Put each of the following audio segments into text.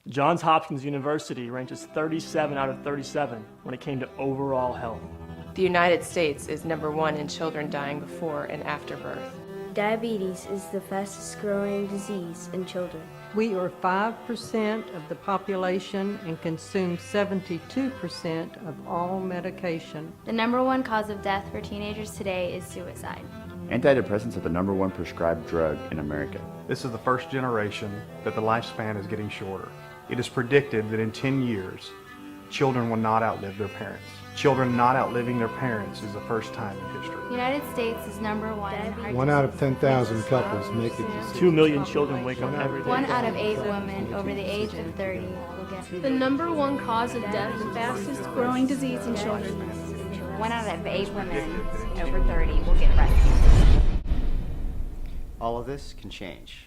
Johns Hopkins University ranked us 37 out of 37 when it came to overall health. The United States is #1 in children dying before and after birth. Diabetes is the fastest growing disease in children. We are 5% of the population and consume 72% of all medication. The #1 cause of death for teenagers today is suicide. Antidepressants are the #1 prescribed drug in America. This is the first generation that the lifespan is getting shorter. It is predicted that in 10 years, children will not outlive their parents. Children not outliving their parents is the first time in history. The United States is #1 in heart 1 out of disease. 10,000 couples make it to 2 million children wake up every day. 1 out of 8 women over the age of 30 will get the #1 cause of death, the fastest growing disease in children. 1 out of 8 women over 30 will get breast cancer. All of this can change.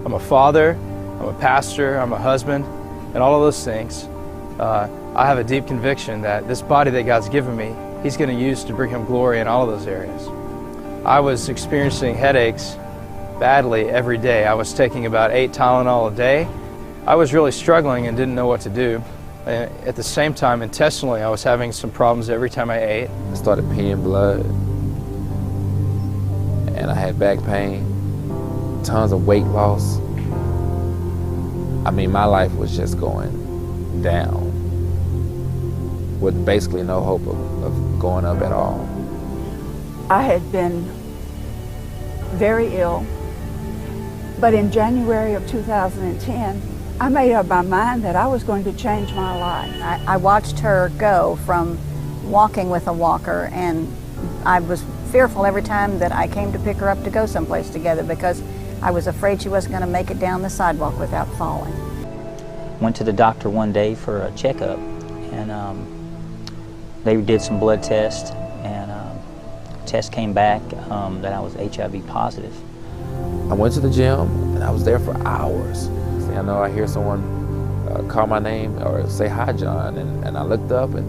I'm a father, I'm a pastor, I'm a husband, and all of those things. I have a deep conviction that this body that God's given me, He's going to use to bring Him glory in all of those areas. I was experiencing headaches badly every day. I was taking about 8 Tylenol a day. I was really struggling and didn't know what to do. At the same time, intestinally, I was having some problems every time I ate. I started peeing blood, and I had back pain, tons of weight loss. I mean, my life was just going down with basically no hope of going up at all. I had been very ill, but in January of 2010, I made up my mind that I was going to change my life. I watched her go from walking with a walker, and I was fearful every time that I came to pick her up to go someplace together because I was afraid she wasn't going to make it down the sidewalk without falling. Went to the doctor one day for a checkup, and they did some blood tests, and test came back that I was HIV positive. I went to the gym, and I was there for hours. See, I know I hear someone call my name or say, "Hi, John," and I looked up, and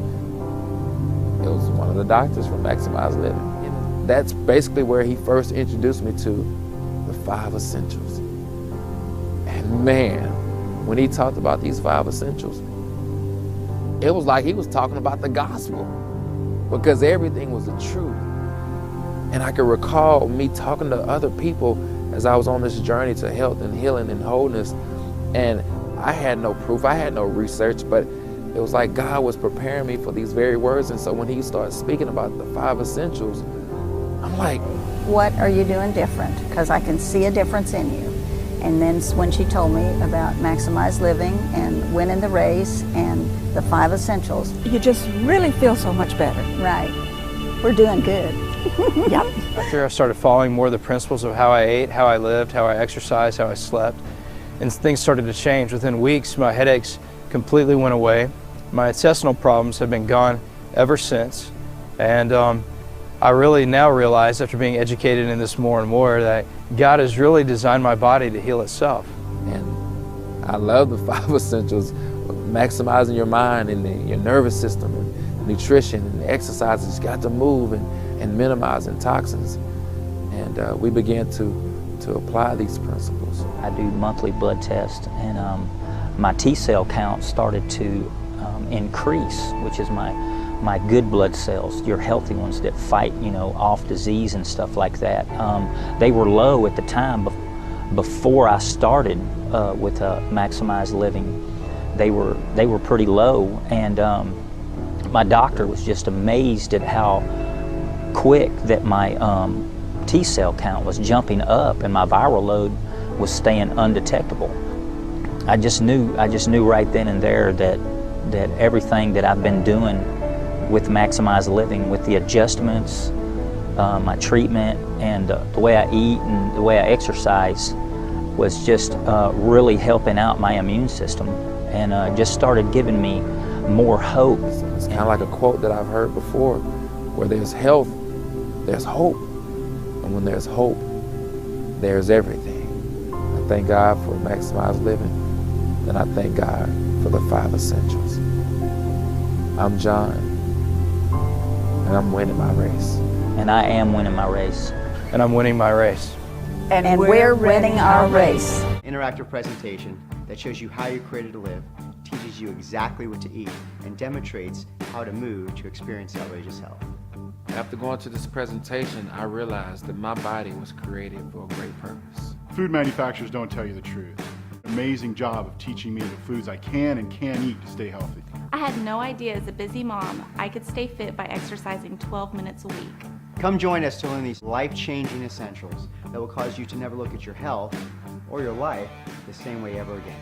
it was one of the doctors from Maximize Living. And that's basically where he first introduced me to the 5 essentials. And man, when he talked about these 5 essentials, it was like he was talking about the gospel, because everything was the truth. And I could recall me talking to other people as I was on this journey to health and healing and wholeness, and I had no proof, I had no research, but it was like God was preparing me for these very words. And so when he started speaking about the 5 essentials, I'm like, what are you doing different? Because I can see a difference in you. And then when she told me about Maximize Living and winning the race and the 5 essentials, you just really feel so much better. Right. We're doing good. Yep. After I started following more of the principles of how I ate, how I lived, how I exercised, how I slept, and things started to change. Within weeks, my headaches completely went away. My intestinal problems have been gone ever since. And I really now realize, after being educated in this more and more, that God has really designed my body to heal itself. And I love the 5 essentials, maximizing your mind and your nervous system, and nutrition and exercises. You got to move and minimizing toxins. And we began to apply these principles. I do monthly blood tests, and my T cell count started to increase, which is my good blood cells, your healthy ones that fight, off disease and stuff like that. They were low at the time before I started with Maximize Living. They were pretty low, and my doctor was just amazed at how quick that my T cell count was jumping up and my viral load was staying undetectable. I just knew right then and there that everything that I've been doing with Maximize Living, with the adjustments, my treatment, and the way I eat and the way I exercise was just really helping out my immune system, and just started giving me more hope. It's kind of like a quote that I've heard before, where there's health, there's hope. And when there's hope, there's everything. I thank God for maximized living, and I thank God for the 5 essentials. I'm John, and I'm winning my race. And I am winning my race. And I'm winning my race. And we're winning our race. Interactive presentation that shows you how you're created to live, teaches you exactly what to eat, and demonstrates how to move to experience outrageous health. After going to this presentation, I realized that my body was created for a great purpose. Food manufacturers don't tell you the truth. Amazing job of teaching me the foods I can and can't eat to stay healthy. I had no idea as a busy mom I could stay fit by exercising 12 minutes a week. Come join us to learn these life-changing essentials that will cause you to never look at your health or your life the same way ever again.